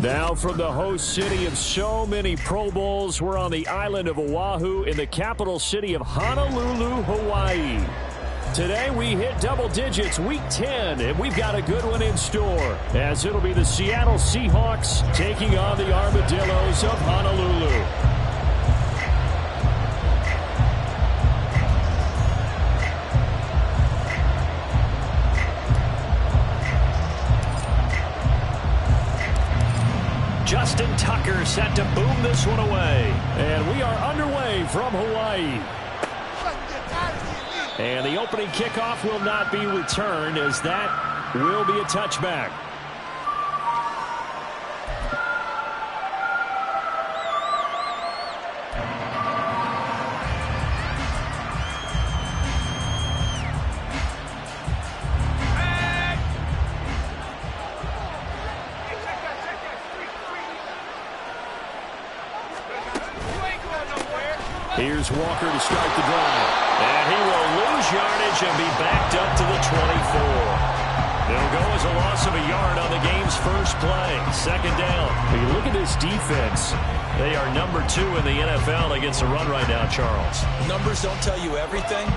Now from the host city of so many Pro Bowls, we're on the island of Oahu in the capital city of Honolulu, Hawaii. Today we hit double digits, week 10, and we've got a good one in store, as it'll be the Seattle Seahawks taking on the Armadillos of Honolulu. Justin Tucker set to boom this one away. And we are underway from Hawaii. And the opening kickoff will not be returned, as that will be a touchback. Here's Walker to start the drive. And he will lose yardage and be backed up to the 24. It'll go as a loss of a yard on the game's first play. Second down. When you look at this defense, they are number 2 in the NFL against the run right now, Charles. Numbers don't tell you everything,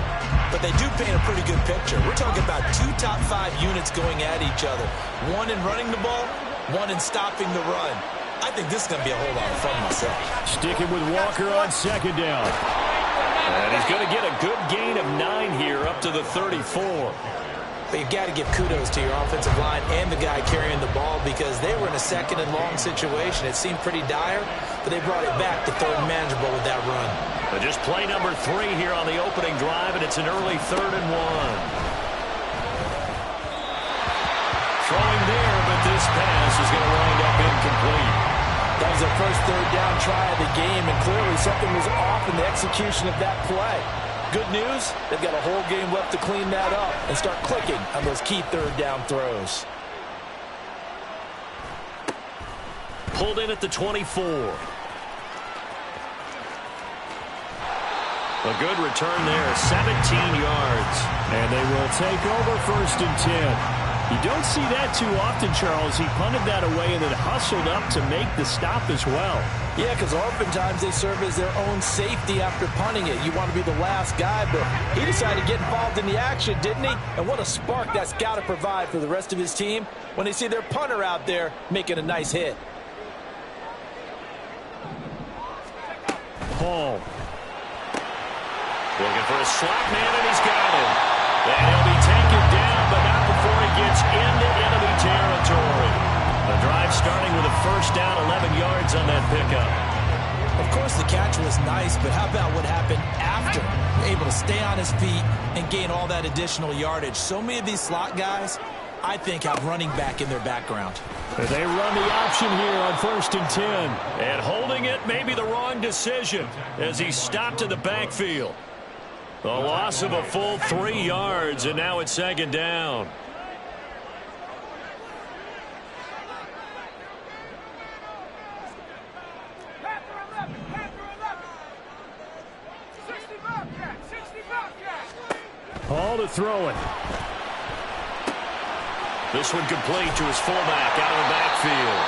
but they do paint a pretty good picture. We're talking about 2 top 5 units going at each other. One in running the ball, one in stopping the run. I think this is going to be a whole lot of fun myself. Sticking with Walker on second down. And he's going to get a good gain of 9 here up to the 34. But you've got to give kudos to your offensive line and the guy carrying the ball, because they were in a second and long situation. It seemed pretty dire, but they brought it back to third and manageable with that run. But just play number 3 here on the opening drive, and it's an early 3rd and 1. Throwing there, but this pass is going to wind up incomplete. That was their first third down try of the game, and clearly something was off in the execution of that play. Good news, they've got a whole game left to clean that up and start clicking on those key third down throws. Pulled in at the 24. A good return there, 17 yards. And they will take over 1st and 10. You don't see that too often, Charles. He punted that away and then hustled up to make the stop as well. Yeah, because oftentimes they serve as their own safety after punting it. You want to be the last guy, but he decided to get involved in the action, didn't he? And what a spark that's got to provide for the rest of his team when they see their punter out there making a nice hit. Hall. Looking for a slot man, and he's got him. And he'll be taken down, but not before he gets into enemy territory. The drive starting with a first down, 11 yards on that pickup. Of course, the catch was nice, but how about what happened after? Able to stay on his feet and gain all that additional yardage. So many of these slot guys, I think, have running back in their background. They run the option here on 1st and 10. And holding it may be the wrong decision as he stopped in the backfield. The loss of a full 3 yards, and now it's 2nd down. Hall to throw it. This one complete to his fullback out of the backfield.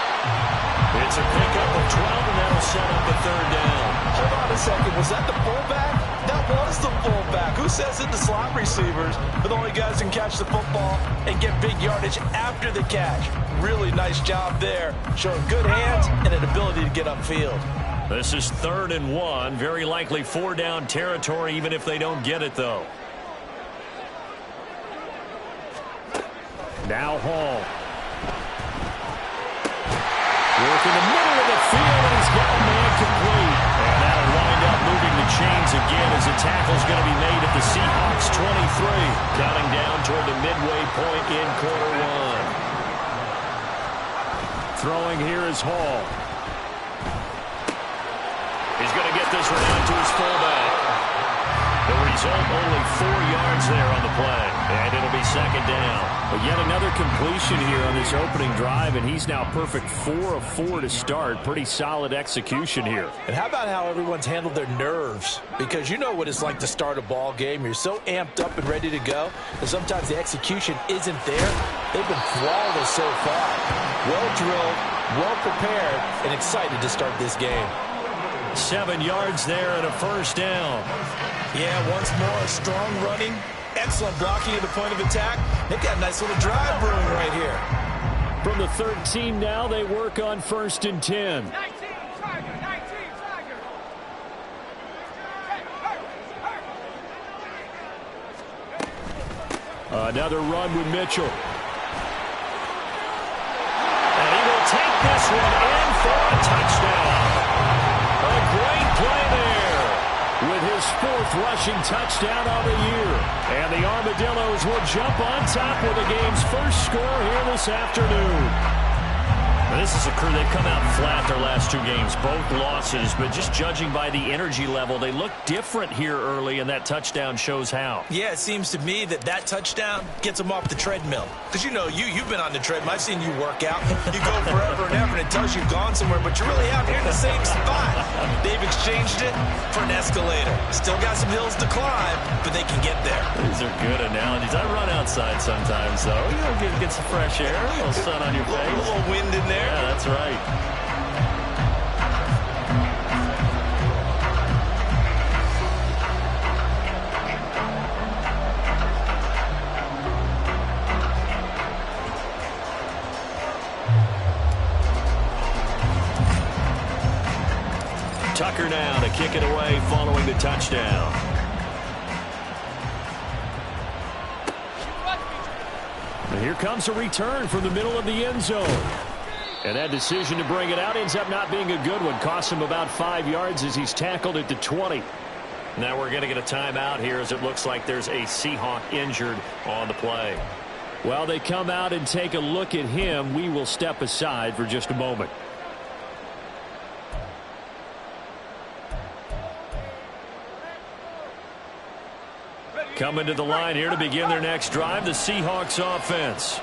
It's a pickup of 12, and that'll set up a 3rd down. Hold on a second. Was that the fullback? That was the fullback. Who says it? The slot receivers are the only guys who can catch the football and get big yardage after the catch. Really nice job there, showing good hands and an ability to get upfield. This is 3rd and 1. Very likely 4-down territory, even if they don't get it, though. Now Hall. Work in the middle of the field, and he's got a man complete. And that'll wind up moving the chains again as the tackle's going to be made at the Seahawks 23. Counting down toward the midway point in quarter 1. Throwing here is Hall. He's going to get this one out to his fullback. The result, only 4 yards there on the play. And it'll be 2nd down. But yet another completion here on this opening drive, and he's now perfect 4 of 4 to start. Pretty solid execution here. And how about how everyone's handled their nerves? Because you know what it's like to start a ball game. You're so amped up and ready to go, and sometimes the execution isn't there. They've been flawless so far. Well drilled, well prepared and excited to start this game. 7 yards there and a first down. Yeah, once more, strong running, excellent blocking at the point of attack. They've got a nice little drive brewing right here. From the 13 now, they work on 1st and 10. Another run with Mitchell. And he will take this one in for a touchdown. A great play there with his 4th rushing touchdown on the year. And the Armadillos will jump on top with the game's first score here this afternoon. Now, this is a crew, they've come out flat their last 2 games, both losses, but just judging by the energy level, they look different here early, and that touchdown shows how. Yeah, it seems to me that touchdown gets them off the treadmill. Because, you know, you've been on the treadmill. I've seen you work out. You go forever and ever, and it tells you've gone somewhere, but you're really out here in the same spot. They've exchanged it for an escalator. Still got some hills to climb, but they can get there. These are good analogies. I run outside sometimes, though. You know, get some fresh air, a little sun on your face. A little wind in there. Yeah, that's right. Tucker now to kick it away following the touchdown. And here comes a return from the middle of the end zone. And that decision to bring it out ends up not being a good one. Costs him about 5 yards as he's tackled at the 20. Now we're going to get a timeout here as it looks like there's a Seahawk injured on the play. Well, they come out and take a look at him. We will step aside for just a moment. Coming to the line here to begin their next drive, the Seahawks offense.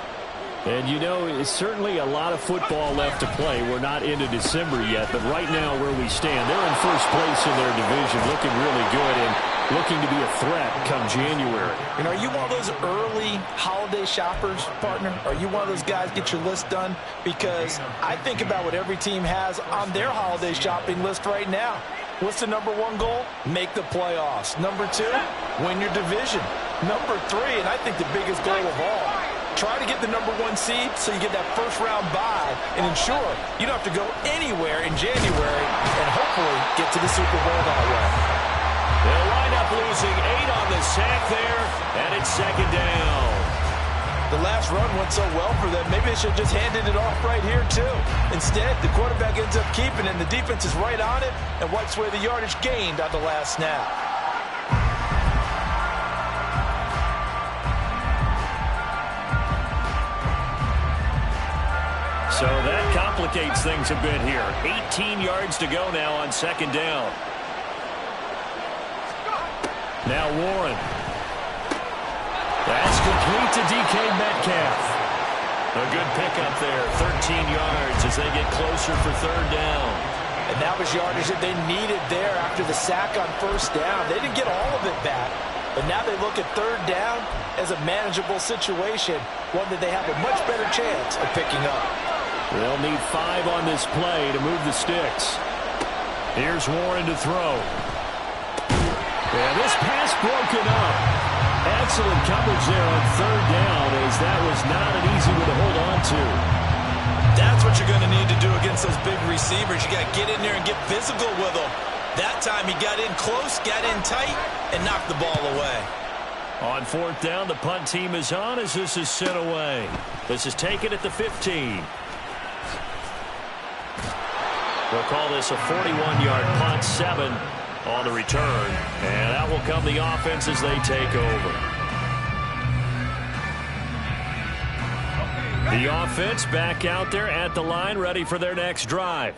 And, you know, it's certainly a lot of football left to play. We're not into December yet, but right now where we stand, they're in first place in their division, looking really good and looking to be a threat come January. And are you one of those early holiday shoppers, partner? Are you one of those guys get your list done? Because I think about what every team has on their holiday shopping list right now. What's the number 1 goal? Make the playoffs. Number 2, win your division. Number 3, and I think the biggest goal of all, try to get the number 1 seed so you get that first-round bye and ensure you don't have to go anywhere in January and hopefully get to the Super Bowl that way. They'll wind up losing 8 on the sack there, and it's 2nd down. The last run went so well for them, maybe they should have just handed it off right here, too. Instead, the quarterback ends up keeping it, and the defense is right on it and wipes away the yardage gained on the last snap. So that complicates things a bit here. 18 yards to go now on 2nd down. Now Warren. That's complete to DK Metcalf. A good pickup there, 13 yards as they get closer for 3rd down. And that was yardage that they needed there after the sack on 1st down. They didn't get all of it back, but now they look at 3rd down as a manageable situation, one that they have a much better chance of picking up. They'll need 5 on this play to move the sticks. Here's Warren to throw. And this pass broken up. Excellent coverage there on 3rd down as that was not an easy one to hold on to. That's what you're going to need to do against those big receivers. You got to get in there and get physical with them. That time he got in close, got in tight, and knocked the ball away. On 4th down, the punt team is on as this is sent away. This is taken at the 15. They'll call this a 41-yard punt, 7 on the return. And that will come the offense as they take over. The offense back out there at the line, ready for their next drive.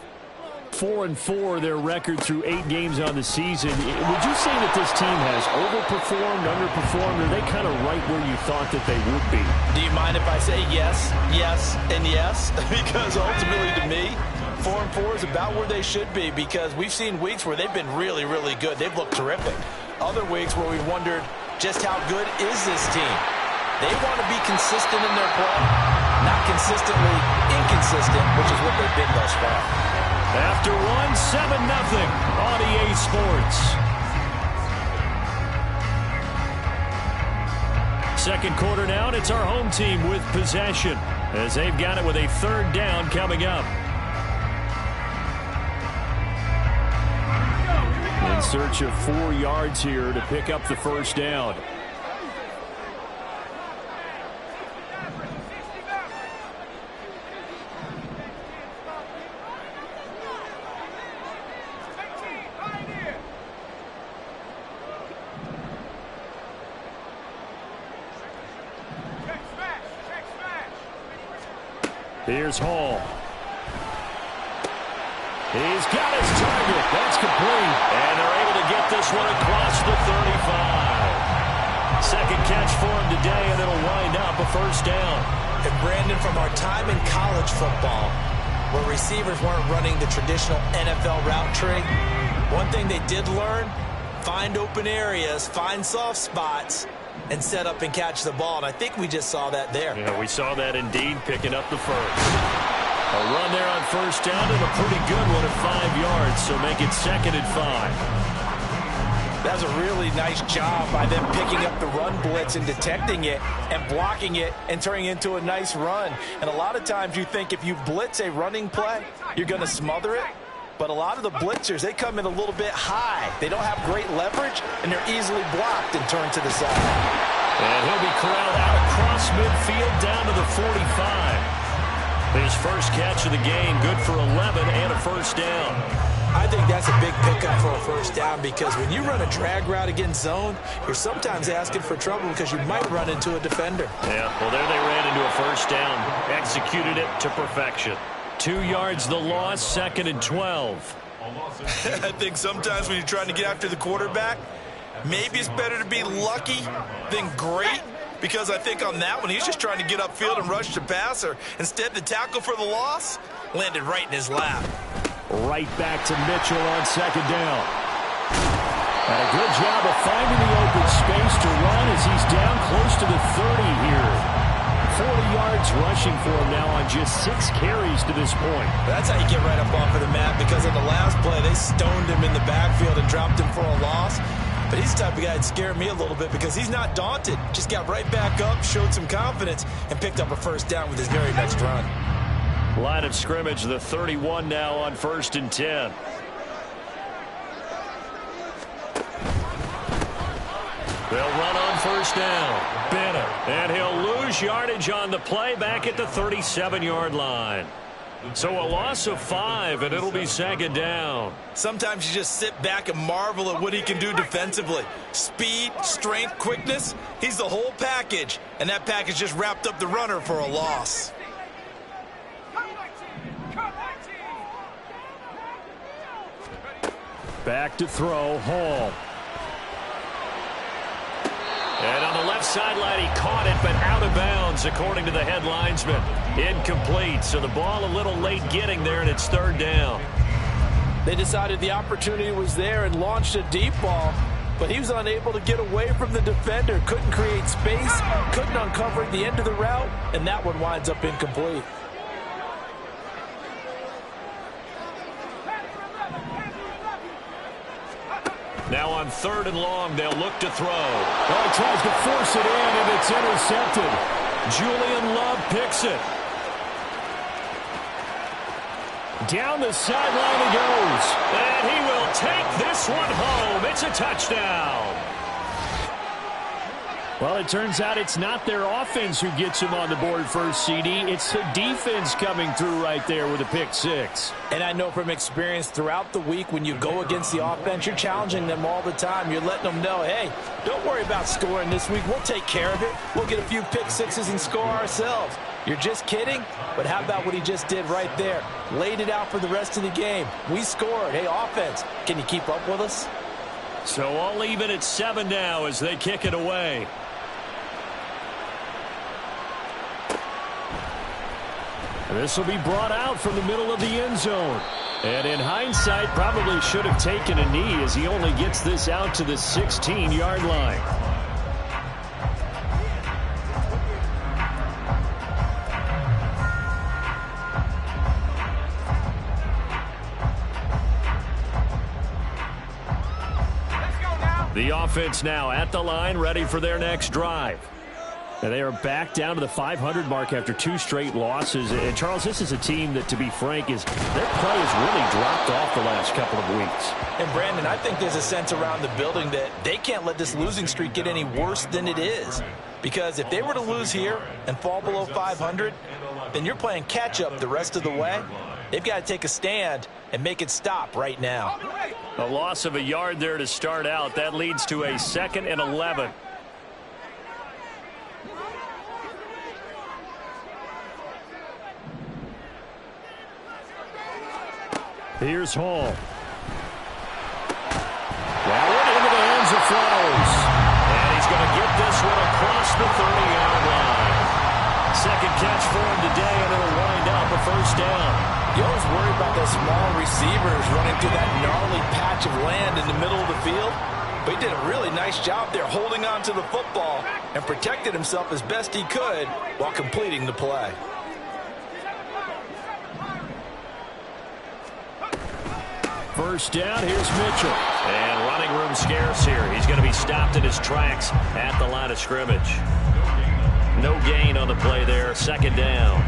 4-4, their record through 8 games on the season. Would you say that this team has overperformed, underperformed, or are they kind of right where you thought that they would be? Do you mind if I say yes, yes, and yes? Because ultimately to me, 4-4 is about where they should be because we've seen weeks where they've been really, really good. They've looked terrific. Other weeks where we've wondered just how good is this team. They want to be consistent in their play. Not consistently inconsistent, which is what they've been thus far. After one, 7-0 on EA Sports. Second quarter now, and it's our home team with possession as they've got it with a third down coming up. In search of 4 yards here to pick up the first down. Here's Hall. He's got his target. That's complete. And they're able to get this one across the 35. Second catch for him today, and it'll wind up a first down. And Brandon, from our time in college football, where receivers weren't running the traditional NFL route tree, one thing they did learn, find open areas, find soft spots, and set up and catch the ball. And I think we just saw that there. Yeah, we saw that indeed, picking up the first. A run there on first down, and a pretty good one at 5 yards, so make it 2nd and 5. That's a really nice job by them picking up the run blitz and detecting it and blocking it and turning it into a nice run. And a lot of times you think if you blitz a running play, you're going to smother it. But a lot of the blitzers, they come in a little bit high. They don't have great leverage, and they're easily blocked and turned to the side. And he'll be corralled out across midfield down to the 45. His first catch of the game, good for 11 and a first down. I think that's a big pickup for a first down, because when you run a drag route against zone, you're sometimes asking for trouble because you might run into a defender. Yeah, well, there they ran into a first down. Executed it to perfection. 2 yards the loss, 2nd and 12. I think sometimes when you're trying to get after the quarterback, maybe it's better to be lucky than great, because I think on that one, he's just trying to get upfield and rush the passer. Instead, the tackle for the loss landed right in his lap. Right back to Mitchell on 2nd down. And a good job of finding the open space to run as he's down close to the 30 here. 40 yards rushing for him now on just 6 carries to this point. That's how you get right up off of the mat, because on the last play, they stoned him in the backfield and dropped him for a loss. But he's the type of guy that scared me a little bit, because he's not daunted. Just got right back up, showed some confidence, and picked up a first down with his very next run. Line of scrimmage, the 31 now on 1st and 10. They'll run on first down. Bennett, and he'll lose yardage on the play back at the 37-yard line. So a loss of 5, and it'll be 2nd down. Sometimes you just sit back and marvel at what he can do defensively. Speed, strength, quickness, he's the whole package. And that package just wrapped up the runner for a loss. Back to throw, Hall. And on the left sideline, he caught it, but out of bounds, according to the head linesman. Incomplete, so the ball a little late getting there, and it's 3rd down. They decided the opportunity was there and launched a deep ball, but he was unable to get away from the defender. Couldn't create space, couldn't uncover the end of the route, and that one winds up incomplete. Now on 3rd and long, they'll look to throw. Oh, he tries to force it in, and it's intercepted. Julian Love picks it. Down the sideline he goes. And he will take this one home. It's a touchdown. Well, it turns out it's not their offense who gets him on the board first, CD. It's the defense coming through right there with a pick 6. And I know from experience throughout the week, when you go against the offense, you're challenging them all the time. You're letting them know, hey, don't worry about scoring this week. We'll take care of it. We'll get a few pick 6s and score ourselves. You're just kidding? But how about what he just did right there? Laid it out for the rest of the game. We scored. Hey, offense, can you keep up with us? So all even at 7 now as they kick it away. This will be brought out from the middle of the end zone. And in hindsight, probably should have taken a knee as he only gets this out to the 16-yard line. The offense now at the line, ready for their next drive. And they are back down to the 500 mark after 2 straight losses. And, Charles, this is a team that, to be frank, their play has really dropped off the last couple of weeks. And, Brandon, I think there's a sense around the building that they can't let this losing streak get any worse than it is. Because if they were to lose here and fall below 500, then you're playing catch-up the rest of the way. They've got to take a stand and make it stop right now. A loss of a yard there to start out. That leads to a 2nd and 11. Here's Hall. That one into the hands of Flowers. And he's going to get this one across the 30-yard line. Second catch for him today, and it'll wind up a first down. You always worry about those small receivers running through that gnarly patch of land in the middle of the field. But he did a really nice job there holding on to the football and protected himself as best he could while completing the play. First down, here's Mitchell. And running room scarce here. He's going to be stopped in his tracks at the line of scrimmage. No gain on the play there. Second down.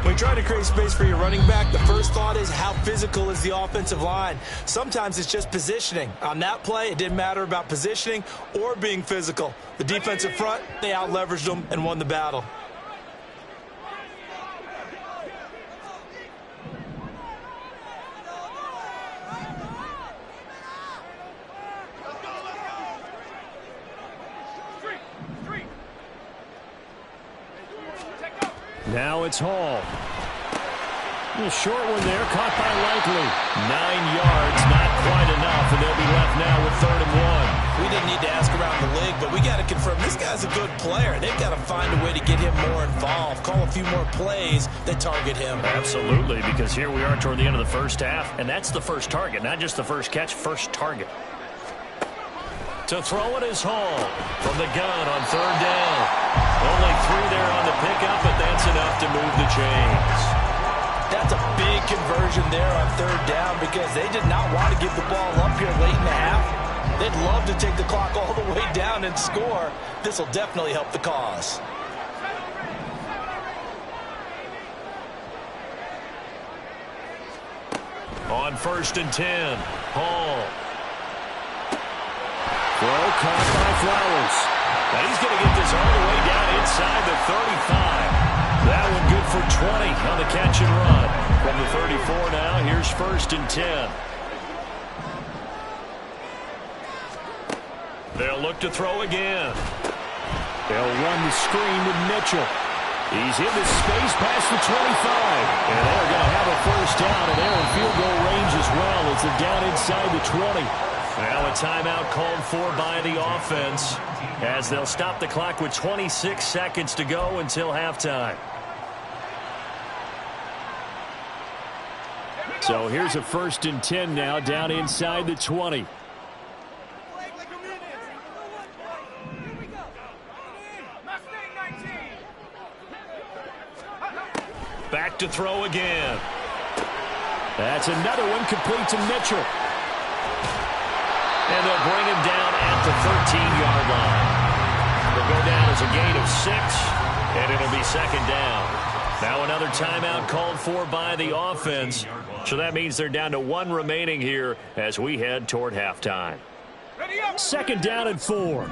When you try to create space for your running back, the first thought is how physical is the offensive line. Sometimes it's just positioning. On that play, it didn't matter about positioning or being physical. The defensive front, they out-leveraged them and won the battle. Now it's Hall. A short one there, caught by Likely. 9 yards, not quite enough, and they'll be left now with 3rd and 1. We didn't need to ask around the league, but we got to confirm this guy's a good player. They've got to find a way to get him more involved, call a few more plays that target him. Absolutely, because here we are toward the end of the first half, and that's the first target, not just the first catch, first target. To throw it is Hall from the gun on 3rd down. Only 3 there on the pickup, but that's enough to move the chains. That's a big conversion there on 3rd down because they did not want to give the ball up here late in the half. They'd love to take the clock all the way down and score. This will definitely help the cause. On 1st and 10, Hall. Throw caught by Flowers. And he's going to get this all the way down inside the 35. That one good for 20 on the catch and run. From the 34 now, here's 1st and 10. They'll look to throw again. They'll run the screen with Mitchell. He's into space past the 25. And they're going to have a first down, and they're in field goal range as well as they're down inside the 20. Now a timeout called for by the offense as they'll stop the clock with 26 seconds to go until halftime. So here's a 1st and 10 now down inside the 20. Back to throw again. That's another one complete to Mitchell. And they'll bring him down at the 13-yard line. They'll go down as a gain of 6, and it'll be 2nd down. Now another timeout called for by the offense. So that means they're down to 1 remaining here as we head toward halftime. 2nd down and 4.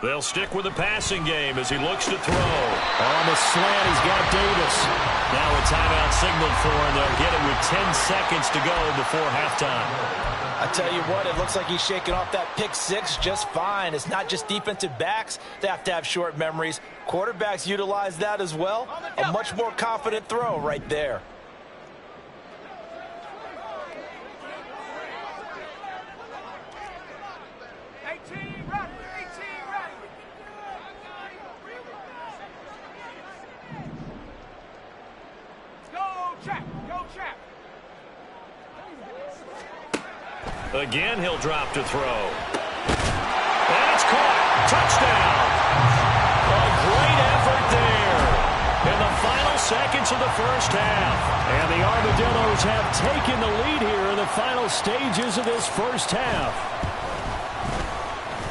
They'll stick with the passing game as he looks to throw. On the slant, he's got Davis. Now a timeout signaled for, and they'll get it with 10 seconds to go before halftime. I tell you what, it looks like he's shaking off that pick 6 just fine. It's not just defensive backs that have to have short memories. Quarterbacks utilize that as well. A much more confident throw right there. Again, he'll drop to throw. And it's caught. Touchdown. seconds of the first half. And the Armadillos have taken the lead here in the final stages of this first half.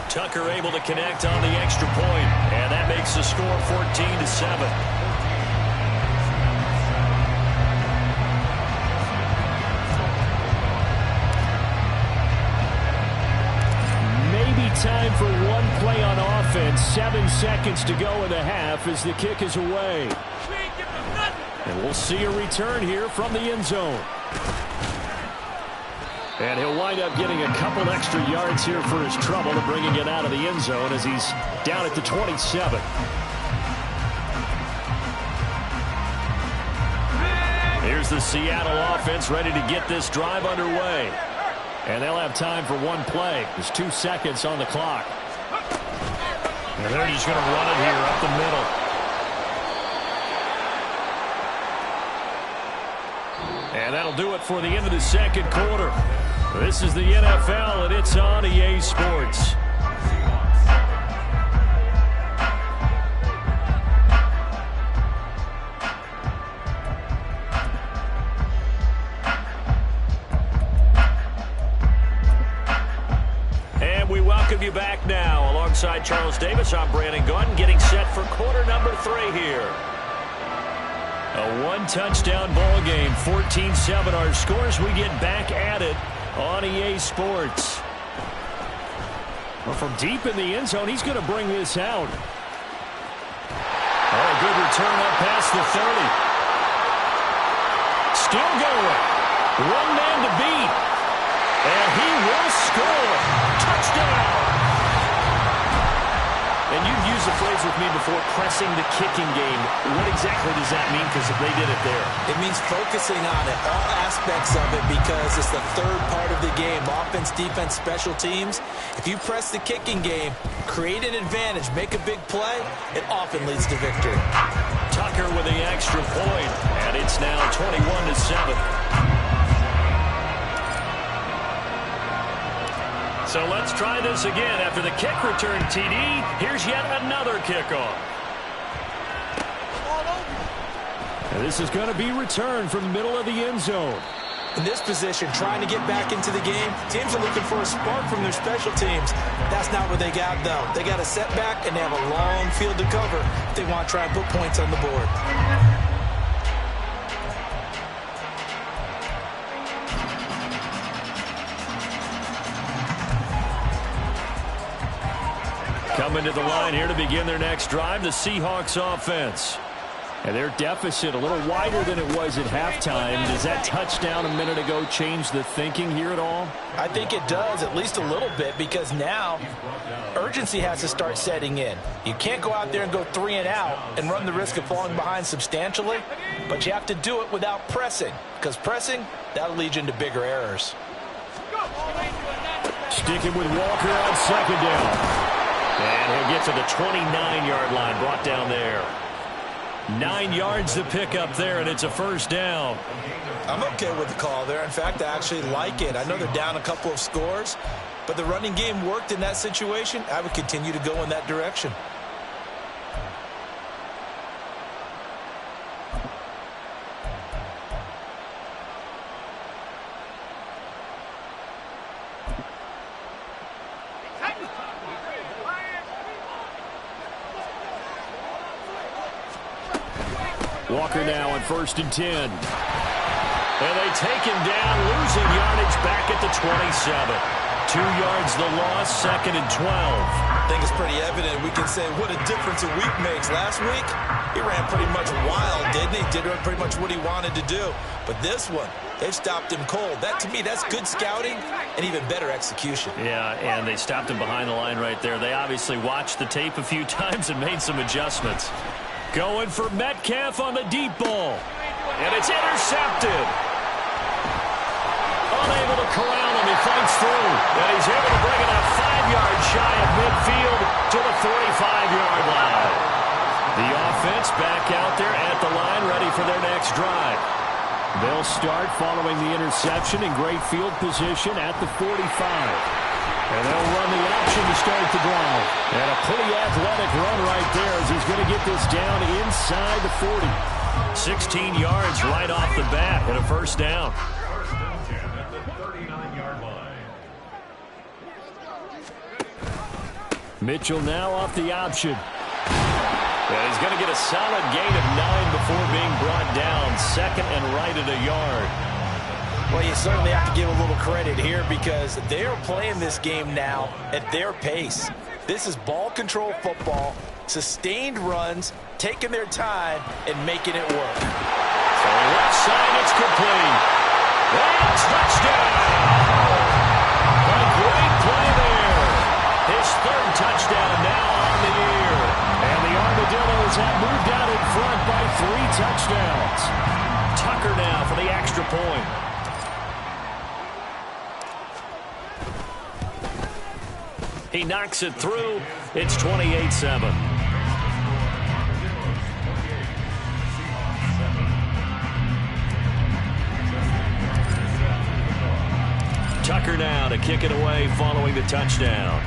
Tucker able to connect on the extra point, and that makes the score 14-7. Time for one play on offense. 7 seconds to go in the half as the kick is away. And we'll see a return here from the end zone. And he'll wind up getting a couple extra yards here for his trouble to bringing it out of the end zone as he's down at the 27. Here's the Seattle offense ready to get this drive underway. And they'll have time for one play. There's 2 seconds on the clock. And they're just going to run it here up the middle. And that'll do it for the end of the second quarter. This is the NFL, and it's on EA Sports. You back now alongside Charles Davis. I'm Brandon Gaudin getting set for quarter number 3 here. A one-touchdown ball game, 14-7 our scores. We get back at it on EA Sports. Well, from deep in the end zone, he's going to bring this out. Oh, a good return up past the 30. Still going. One man to beat. And he will score. Touchdown. And you've used the phrase with me before, pressing the kicking game. What exactly does that mean? Because they did it there. It means focusing on it, all aspects of it, because it's the third part of the game. Offense, defense, special teams. If you press the kicking game, create an advantage, make a big play, it often leads to victory. Tucker with the extra point, and it's now 21-7. So let's try this again. After the kick return TD, here's yet another kickoff. And this is going to be returned from the middle of the end zone. In this position, trying to get back into the game, teams are looking for a spark from their special teams. That's not what they got, though. They got a setback, and they have a long field to cover if they want to try and put points on the board. Coming to the line here to begin their next drive, the Seahawks offense. And their deficit a little wider than it was at halftime. Does that touchdown a minute ago change the thinking here at all? I think it does, at least a little bit, because now urgency has to start setting in. You can't go out there and go 3 and out and run the risk of falling behind substantially, but you have to do it without pressing, because pressing, that'll lead you into bigger errors. Sticking with Walker on second down. And he'll get to the 29-yard line, brought down there. 9 yards to pick up there, and it's a first down. I'm okay with the call there. In fact, I actually like it. I know they're down a couple of scores, but the running game worked in that situation. I would continue to go in that direction. Walker now on 1st and 10. And they take him down, losing yardage back at the 27. 2 yards the loss, 2nd and 12. I think it's pretty evident. We can say what a difference a week makes. Last week, he ran pretty much wild, didn't he? Did pretty much what he wanted to do. But this one, they've stopped him cold. That, to me, that's good scouting and even better execution. Yeah, and they stopped him behind the line right there. They obviously watched the tape a few times and made some adjustments. Going for Metcalf on the deep ball. And it's intercepted. Unable to corral him. He fights through. And he's able to bring it up 5 yards shy of midfield to the 45-yard line. The offense back out there at the line, ready for their next drive. They'll start following the interception in great field position at the 45. And they'll run the option to start the drive. And a pretty athletic run right there as he's going to get this down inside the 40. 16 yards right off the bat and a first down. Mitchell now off the option. And he's going to get a solid gain of 9 before being brought down. Second and right at a yard. Well, you certainly have to give a little credit here because they are playing this game now at their pace. This is ball control football, sustained runs, taking their time, and making it work. So left side, it's complete. And touchdown! A great play there. His third touchdown now on the year. And the Armadillos have moved out in front by 3 touchdowns. Tucker now for the extra point. He knocks it through. It's 28-7. Tucker now to kick it away following the touchdown.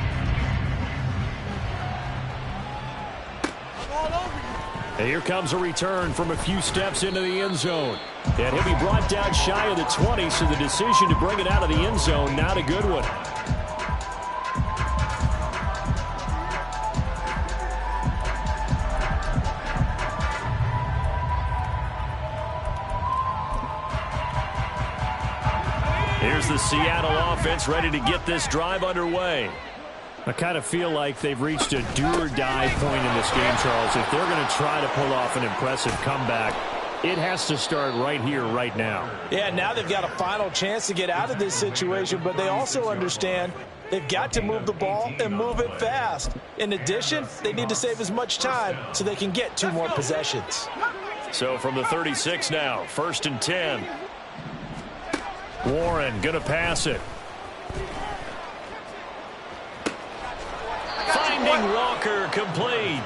And here comes a return from a few steps into the end zone. And he'll be brought down shy of the 20, so the decision to bring it out of the end zone, not a good one. Here's the Seattle offense ready to get this drive underway. I kind of feel like they've reached a do-or-die point in this game, Charles. If they're going to try to pull off an impressive comeback, it has to start right here, right now. Yeah, now they've got a final chance to get out of this situation, but they also understand they've got to move the ball and move it fast. In addition, they need to save as much time so they can get 2 more possessions. So from the 36 now, 1st and 10. Warren going to pass it. Finding Walker, complete.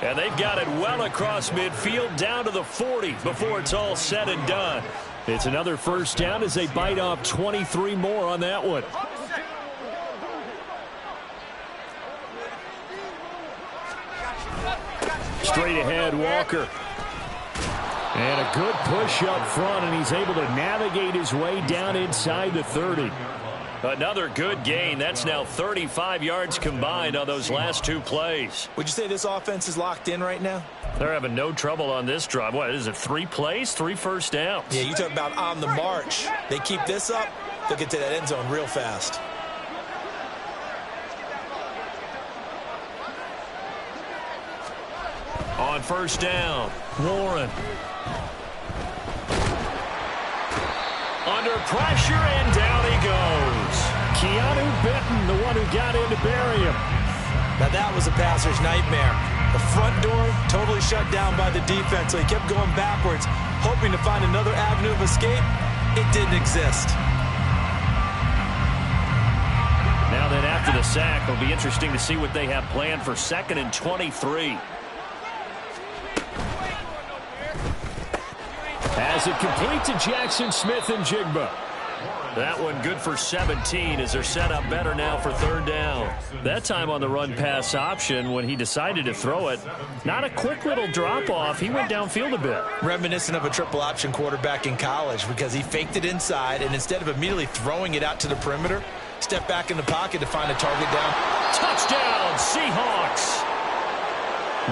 And they've got it well across midfield down to the 40 before it's all said and done. It's another first down as they bite off 23 more on that one. Straight ahead, Walker. And a good push up front, and he's able to navigate his way down inside the 30. Another good gain. That's now 35 yards combined on those last 2 plays. Would you say this offense is locked in right now? They're having no trouble on this drive. What is it, 3 plays, 3 first downs? Yeah, you talk about on the march. They keep this up, they'll get to that end zone real fast. On first down, Warren. Under pressure, and down he goes. Keanu Benton, the one who got in to bury him. Now that was a passer's nightmare. The front door totally shut down by the defense, so he kept going backwards, hoping to find another avenue of escape. It didn't exist. Now then, after the sack, it'll be interesting to see what they have planned for 2nd and 23. As it complete to Jackson Smith and Jigba. That one good for 17 as they're set up better now for 3rd down. That time on the run-pass option when he decided to throw it. Not a quick little drop-off. He went downfield a bit. Reminiscent of a triple option quarterback in college because he faked it inside, and instead of immediately throwing it out to the perimeter, stepped back in the pocket to find a target down. Touchdown, Seahawks.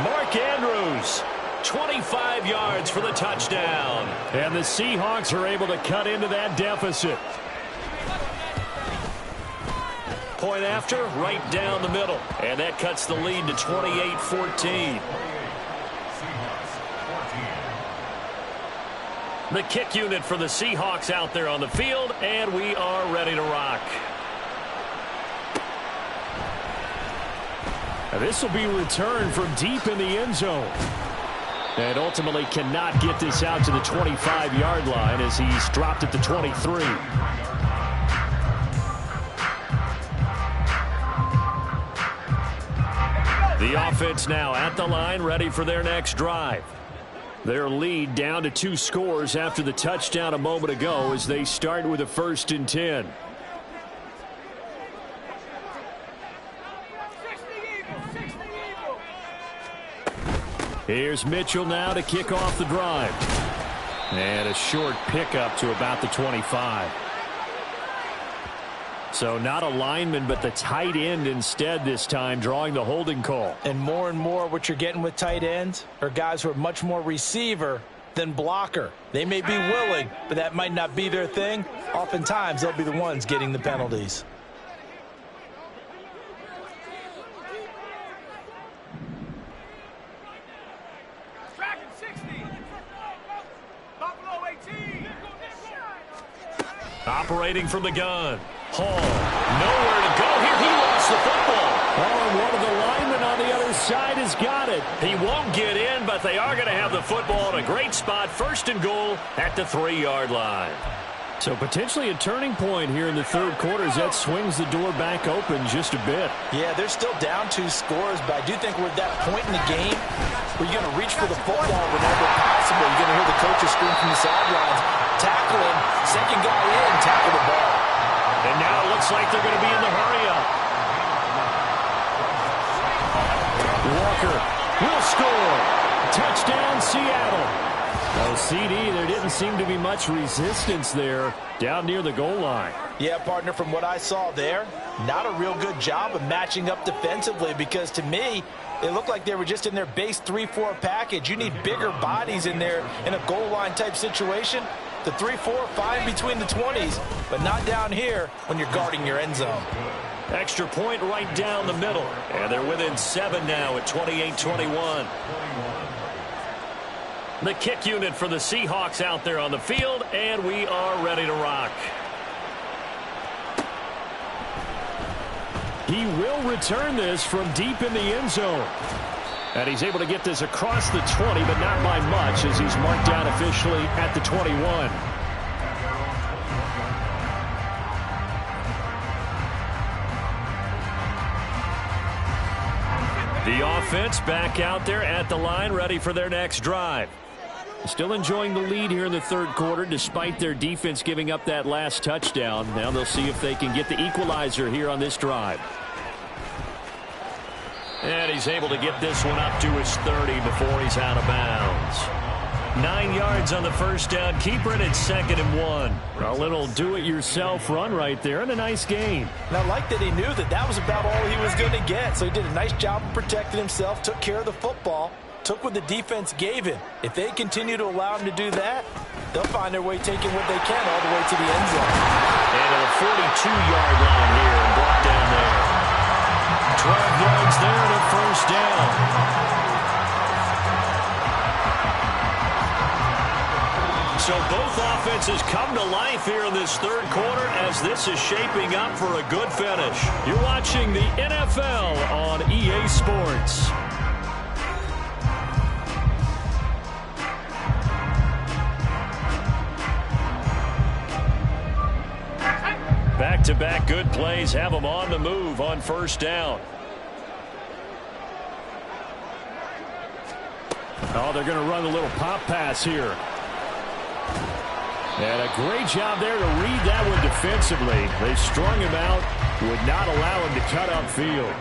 Mark Andrews. 25 yards for the touchdown. And the Seahawks are able to cut into that deficit. Point after, right down the middle. And that cuts the lead to 28-14. The kick unit for the Seahawks out there on the field, and we are ready to rock. Now this will be returned from deep in the end zone. And ultimately cannot get this out to the 25-yard line as he's dropped at the 23. The offense now at the line, ready for their next drive. Their lead down to 2 scores after the touchdown a moment ago as they start with a 1st and 10. Here's Mitchell now to kick off the drive. And a short pickup to about the 25. So not a lineman, but the tight end instead this time, drawing the holding call. And more what you're getting with tight ends are guys who are much more receiver than blocker. They may be willing, but that might not be their thing. Oftentimes, they'll be the ones getting the penalties. Operating from the gun. Hall, nowhere to go here. He lost the football. Oh, and one of the linemen on the other side has got it. He won't get in, but they are going to have the football in a great spot. First and goal at the 3-yard line. So potentially a turning point here in the third quarter as that swings the door back open just a bit. Yeah, they're still down 2 scores, but I do think we're at that point in the game where you're going to reach for the football whenever possible. You're going to hear the coaches scream from the sidelines. Tackle him, second guy in, tackle the ball. And now it looks like they're going to be in the hurry-up. Walker will score. Touchdown, Seattle. Oh, CD, there didn't seem to be much resistance there down near the goal line. Yeah, partner, from what I saw there, not a real good job of matching up defensively because to me, it looked like they were just in their base 3-4 package. You need bigger bodies in there in a goal line type situation. The 3-4, fine between the 20s, but not down here when you're guarding your end zone. Extra point right down the middle. And they're within 7 now at 28-21. The kick unit for the Seahawks out there on the field, and we are ready to rock. He will return this from deep in the end zone. And he's able to get this across the 20, but not by much as he's marked down officially at the 21. The offense back out there at the line, ready for their next drive. Still enjoying the lead here in the third quarter, despite their defense giving up that last touchdown. Now they'll see if they can get the equalizer here on this drive. And he's able to get this one up to his 30 before he's out of bounds. 9 yards on the first down. Keeper it at 2nd and 1. A little do-it-yourself run right there and a nice gain. And I like that he knew that that was about all he was going to get. So he did a nice job of protecting himself, took care of the football, took what the defense gave him. If they continue to allow him to do that, they'll find their way taking what they can all the way to the end zone. And to the 42-yard line here and brought down there. 12 yards there to first down. So both offenses come to life here in this third quarter as this is shaping up for a good finish. You're watching the NFL on EA Sports. Back-to-back good plays have them on the move on first down. Oh, they're going to run a little pop pass here. And a great job there to read that one defensively. They strung him out, would not allow him to cut upfield.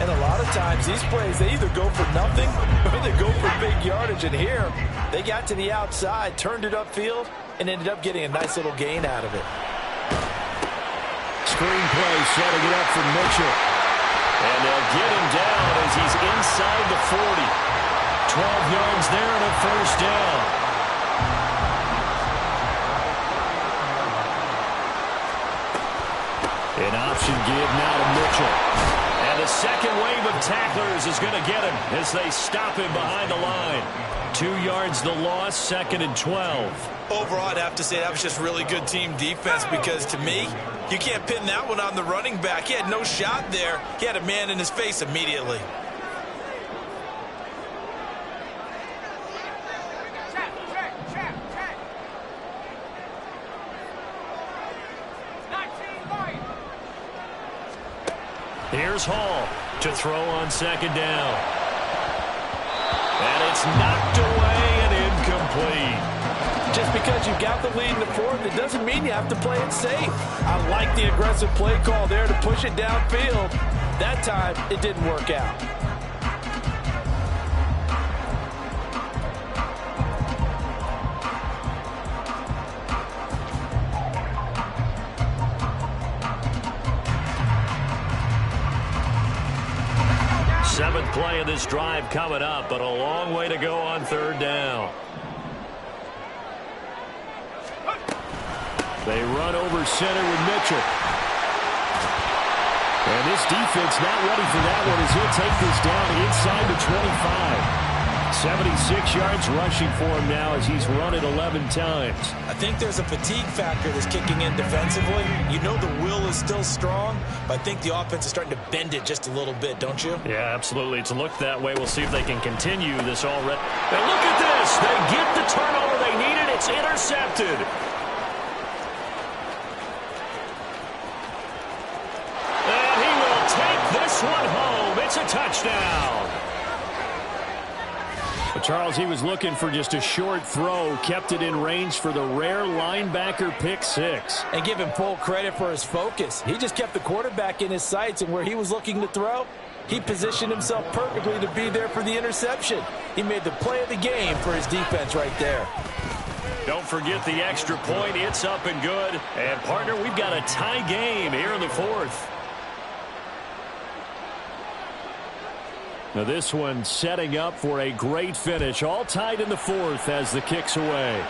And a lot of times these plays, they either go for nothing or they go for big yardage. And here, they got to the outside, turned it upfield, and ended up getting a nice little gain out of it. Screen play setting it up for Mitchell. And they'll get him down as he's inside the 40. 12 yards there and a first down. An option give now to Mitchell. And the second wave of tacklers is going to get him as they stop him behind the line. 2 yards the loss, 2nd and 12. Overall, I'd have to say that was just really good team defense because to me, you can't pin that one on the running back. He had no shot there. He had a man in his face immediately. Here's Hall to throw on 2nd down. And it's knocked away and incomplete. Just because you've got the lead in the fourth, it doesn't mean you have to play it safe. I like the aggressive play call there to push it downfield. That time, it didn't work out. Seventh play of this drive coming up, but a long way to go on third down. They run over center with Mitchell. And this defense not ready for that one as he'll take this down inside the 25. 76 yards rushing for him now as he's run it 11 times. I think there's a fatigue factor that's kicking in defensively. You know the will is still strong, but I think the offense is starting to bend it just a little bit, don't you? Yeah, absolutely. It's looked that way. We'll see if they can continue this already. And look at this. They get the turnover they needed. It's intercepted. And he will take this one home. It's a touchdown. But Charles, he was looking for just a short throw, kept it in range for the rare linebacker pick six. And give him full credit for his focus. He just kept the quarterback in his sights, and where he was looking to throw, he positioned himself perfectly to be there for the interception. He made the play of the game for his defense right there. Don't forget the extra point. It's up and good. And, partner, we've got a tie game here in the fourth. Now this one setting up for a great finish. All tied in the fourth as the kick's away.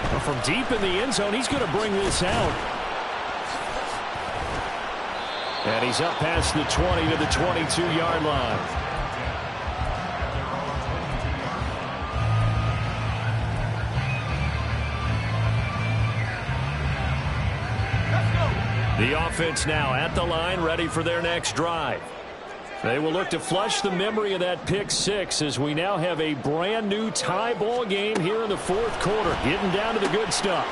Well, from deep in the end zone, he's going to bring this out. And he's up past the 20 to the 22-yard line. The offense now at the line, ready for their next drive. They will look to flush the memory of that pick six as we now have a brand new tie ball game here in the fourth quarter. Getting down to the good stuff.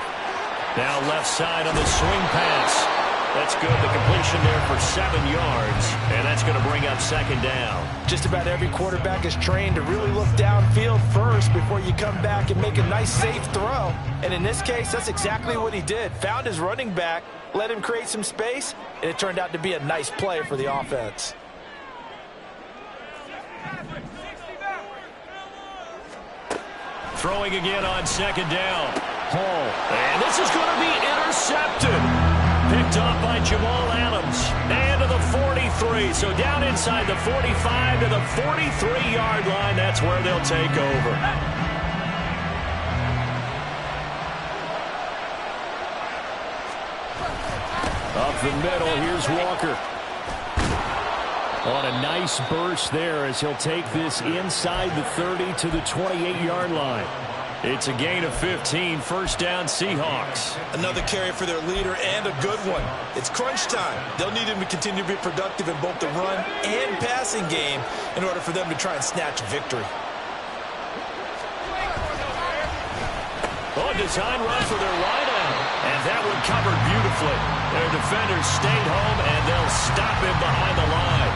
Now left side on the swing pass. That's good. The completion there for 7 yards. And that's going to bring up second down. Just about every quarterback is trained to really look downfield first before you come back and make a nice, safe throw. And in this case, that's exactly what he did. Found his running back, let him create some space, and it turned out to be a nice play for the offense. Throwing again on second down. Hall. And this is going to be intercepted. Picked off by Jamal Adams. And to the 43. So down inside the 45 to the 43-yard line. That's where they'll take over. Up the middle, here's Walker. On a nice burst there as he'll take this inside the 30 to the 28-yard line. It's a gain of 15, first down Seahawks. Another carry for their leader and a good one. It's crunch time. They'll need him to continue to be productive in both the run and passing game in order for them to try and snatch victory. Oh, design run for their wideout. And that one covered beautifully. Their defenders stayed home, and they'll stop him behind the line.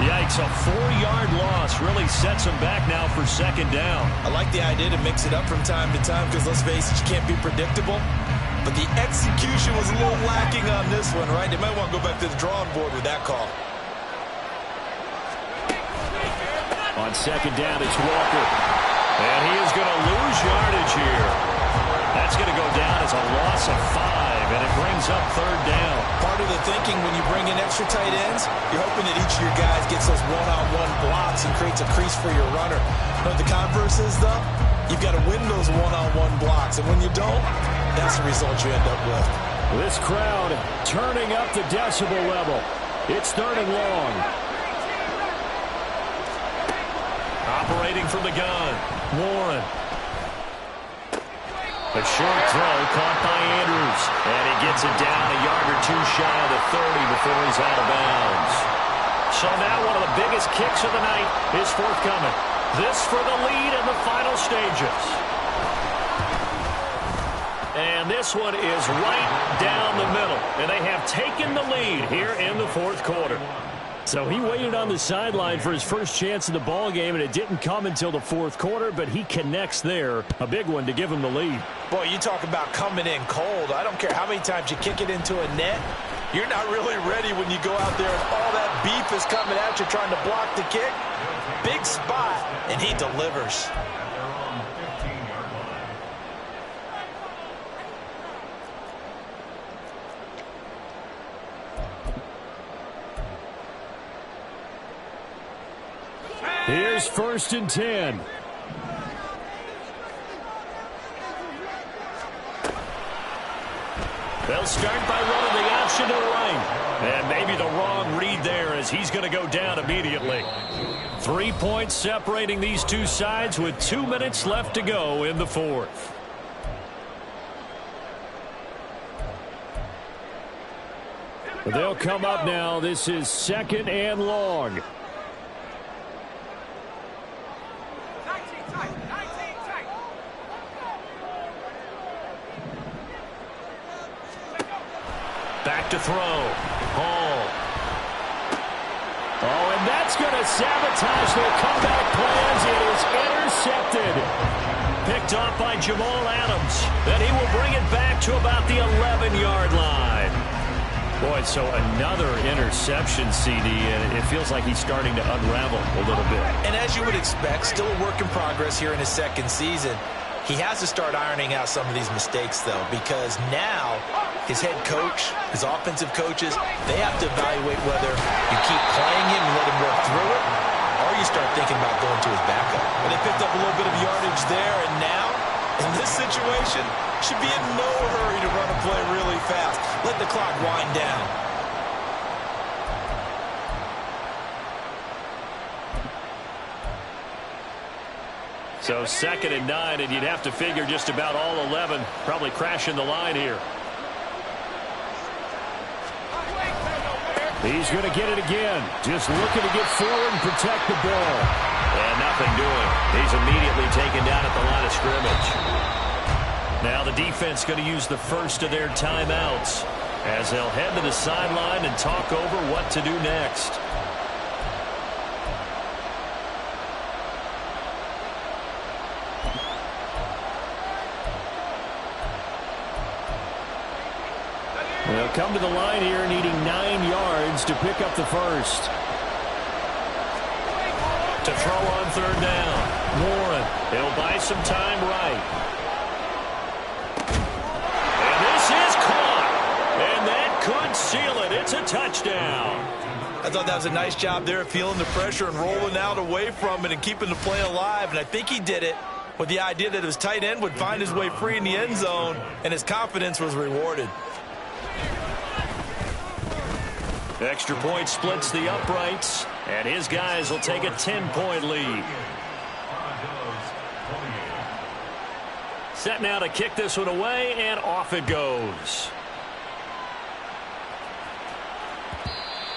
Yikes, a 4-yard loss really sets them back now for second down. I like the idea to mix it up from time to time because, let's face it, you can't be predictable. But the execution was a little lacking on this one, right? They might want to go back to the drawing board with that call. On second down, it's Walker. And he is going to lose yardage here. That's going to go down as a loss of 5, and it brings up third down. Part of the thinking when you bring in extra tight ends, you're hoping that each of your guys gets those one-on-one blocks and creates a crease for your runner. But the converse is, though, you've got to win those one-on-one blocks, and when you don't, that's the result you end up with. This crowd turning up the decibel level. It's third and long. Operating from the gun, Warren. A short throw caught by Andrews. And he gets it down a yard or two shy of the 30 before he's out of bounds. So now one of the biggest kicks of the night is forthcoming. This for the lead in the final stages. And this one is right down the middle. And they have taken the lead here in the fourth quarter. So he waited on the sideline for his first chance in the ball game, and it didn't come until the fourth quarter, but he connects there. A big one to give him the lead. Boy, you talk about coming in cold. I don't care how many times you kick it into a net. You're not really ready when you go out there and all that beef is coming at you trying to block the kick. Big spot, and he delivers. Here's 1st and 10. They'll start by running the option to the right. And maybe the wrong read there as he's going to go down immediately. 3 points separating these two sides with 2 minutes left to go in the fourth. They'll come up now. This is 2nd and long. Back to throw. Hall. Oh, and that's going to sabotage their comeback plans. It is intercepted. Picked off by Jamal Adams. Then he will bring it back to about the 11-yard line. Boy, so another interception, CD, and it feels like he's starting to unravel a little bit. And as you would expect, still a work in progress here in his second season. He has to start ironing out some of these mistakes, though, because now his head coach, his offensive coaches, they have to evaluate whether you keep playing him and let him work through it, or you start thinking about going to his backup. And they picked up a little bit of yardage there, and now, in this situation, should be in no hurry to run a play really fast. Let the clock wind down. So 2nd and 9, and you'd have to figure just about all 11 probably crashing the line here. He's going to get it again. Just looking to get forward and protect the ball. And nothing doing. He's immediately taken down at the line of scrimmage. Now the defense going to use the first of their timeouts as they'll head to the sideline and talk over what to do next. They'll come to the line here needing 9 yards to pick up the first. To throw on 3rd down. Warren. He'll buy some time right. And this is caught. And that could seal it. It's a touchdown. I thought that was a nice job there, feeling the pressure and rolling out away from it and keeping the play alive. And I think he did it with the idea that his tight end would find his way free in the end zone, and his confidence was rewarded. Extra point splits the uprights, and his guys will take a 10-point lead. Set now to kick this one away, and off it goes.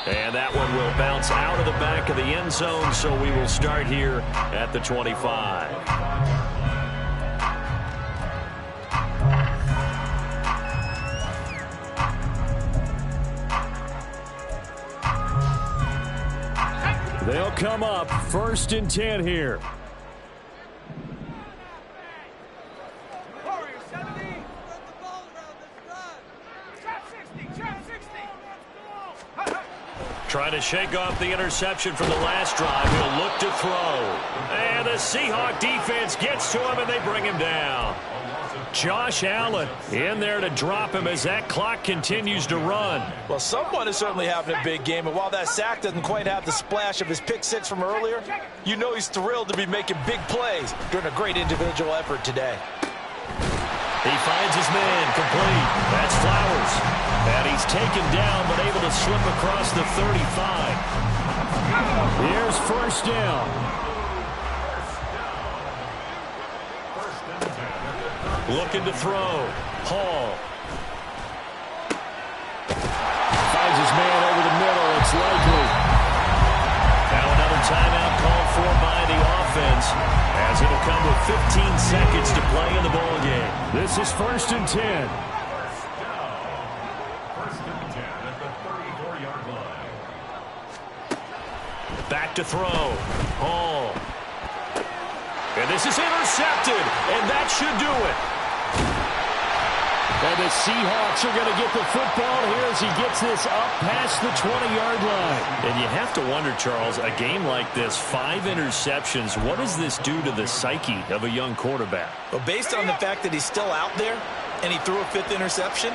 And that one will bounce out of the back of the end zone, so we will start here at the 25. They'll come up 1st and 10 here. Trying to shake off the interception from the last drive. He'll look to throw. And the Seahawk defense gets to him, and they bring him down. Josh Allen in there to drop him as that clock continues to run. Well, someone is certainly having a big game, and while that sack doesn't quite have the splash of his pick six from earlier, you know he's thrilled to be making big plays during a great individual effort today. He finds his man complete. That's Flowers. And he's taken down but able to slip across the 35. Here's 1st down. Looking to throw. Hall. Finds his man over the middle. It's likely. Now another timeout called for by the offense, as it'll come with 15 seconds to play in the ball game. This is 1st and 10. Back to throw. Hall. And this is intercepted, and that should do it. And the Seahawks are going to get the football here as he gets this up past the 20-yard line. And you have to wonder, Charles, a game like this, 5 interceptions, what does this do to the psyche of a young quarterback? Well, based on the fact that he's still out there and he threw a 5th interception,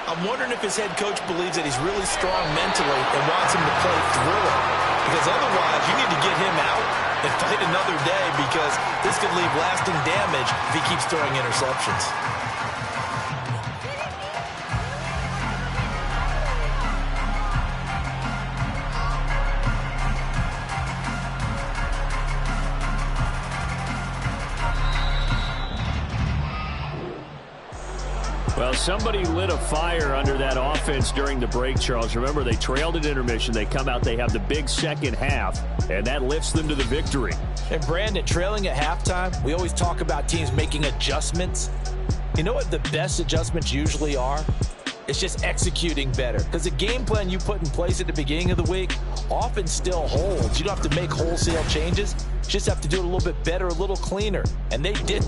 I'm wondering if his head coach believes that he's really strong mentally and wants him to play through it. because otherwise you need to get him out and fight another day, because this could leave lasting damage if he keeps throwing interceptions. Well, somebody lit a fire under that offense during the break, Charles. Remember, they trailed at intermission. They come out, they have the big second half, and that lifts them to the victory. And Brandon, trailing at halftime, we always talk about teams making adjustments. You know what the best adjustments usually are? It's just executing better. Because the game plan you put in place at the beginning of the week often still holds. You don't have to make wholesale changes. You just have to do it a little bit better, a little cleaner. And they did.